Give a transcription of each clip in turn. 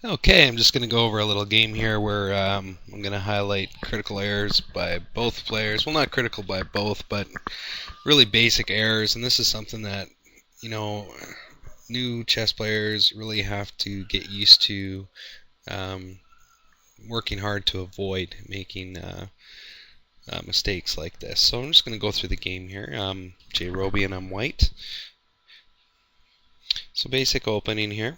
Okay, I'm just going to go over a little game here where I'm going to highlight critical errors by both players. Well, not critical by both, but really basic errors. And this is something that, you know, new chess players really have to get used to um, working hard to avoid making mistakes like this. So I'm just going to go through the game here. Jrobi and I'm white. So basic opening here.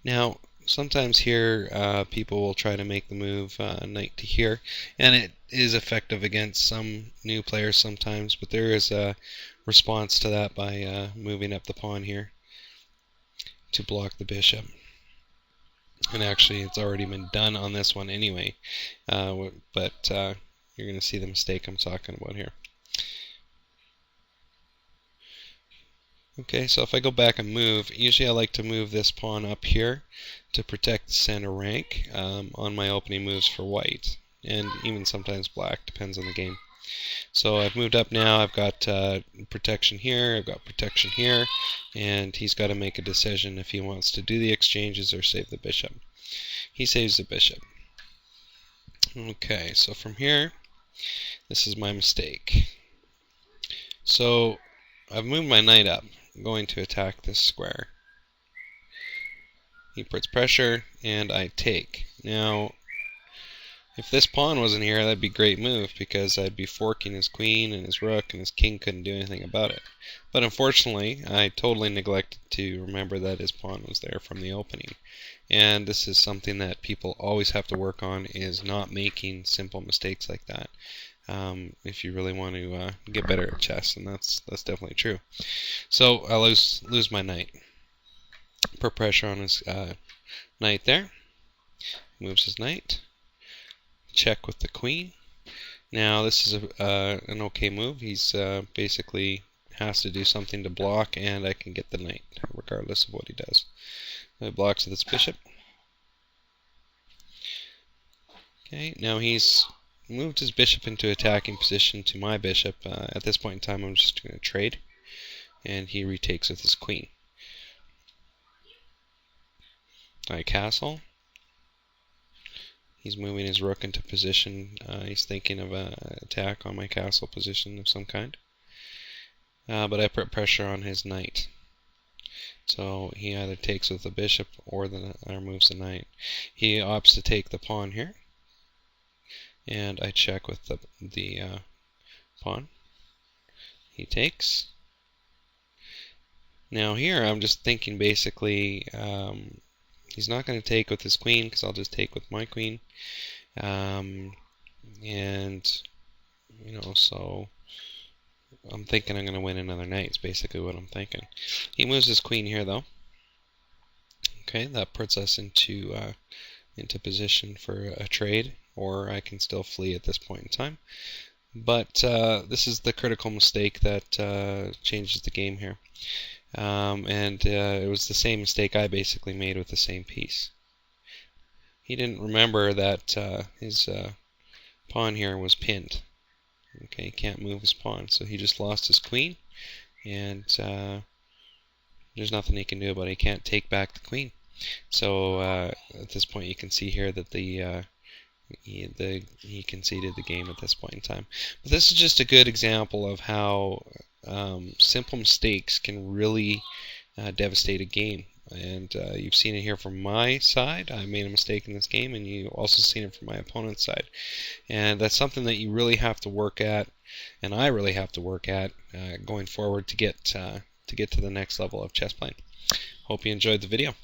Now, sometimes here people will try to make the move knight to here, and it is effective against some new players sometimes, but there is a response to that by moving up the pawn here to block the bishop. And actually, it's already been done on this one anyway, but you're going to see the mistake I'm talking about here. Okay, so if I go back and move, usually I like to move this pawn up here to protect the center rank on my opening moves for white, and even sometimes black, depends on the game. So I've moved up now, I've got protection here, I've got protection here, and he's got to make a decision if he wants to do the exchanges or save the bishop. He saves the bishop. Okay, so from here, this is my mistake. So I've moved my knight up. I'm going to attack this square. He puts pressure, and I take. Now, if this pawn wasn't here, that'd be a great move, because I'd be forking his queen and his rook, and his king couldn't do anything about it. But unfortunately, I totally neglected to remember that his pawn was there from the opening. And this is something that people always have to work on, is not making simple mistakes like that. If you really want to get better at chess, and that's definitely true. So I lose my knight. Put pressure on his knight there. Moves his knight. Check with the queen. Now this is an okay move. He's basically has to do something to block, and I can get the knight regardless of what he does. He blocks with his bishop. Okay, now he's moved his bishop into attacking position to my bishop. At this point in time, I'm just going to trade, and he retakes with his queen. I castle. He's moving his rook into position. He's thinking of an attack on my castle position of some kind. But I put pressure on his knight. So he either takes with the bishop or moves the knight. He opts to take the pawn here. And I check with the pawn. He takes. Now here I'm just thinking basically he's not going to take with his queen, because I'll just take with my queen. And you know, so I'm thinking I'm going to win another knight. It's basically what I'm thinking. He moves his queen here though. Okay, that puts us into position for a trade, or I can still flee at this point in time. But this is the critical mistake that changes the game here. And it was the same mistake I basically made with the same piece. He didn't remember that his pawn here was pinned. Okay, he can't move his pawn, so he just lost his queen, and there's nothing he can do about it. He can't take back the queen. So at this point, you can see here that he conceded the game at this point in time. But this is just a good example of how simple mistakes can really devastate a game. And you've seen it here from my side. I made a mistake in this game, and you've also seen it from my opponent's side. And that's something that you really have to work at, and I really have to work at going forward to get to the next level of chess playing. Hope you enjoyed the video.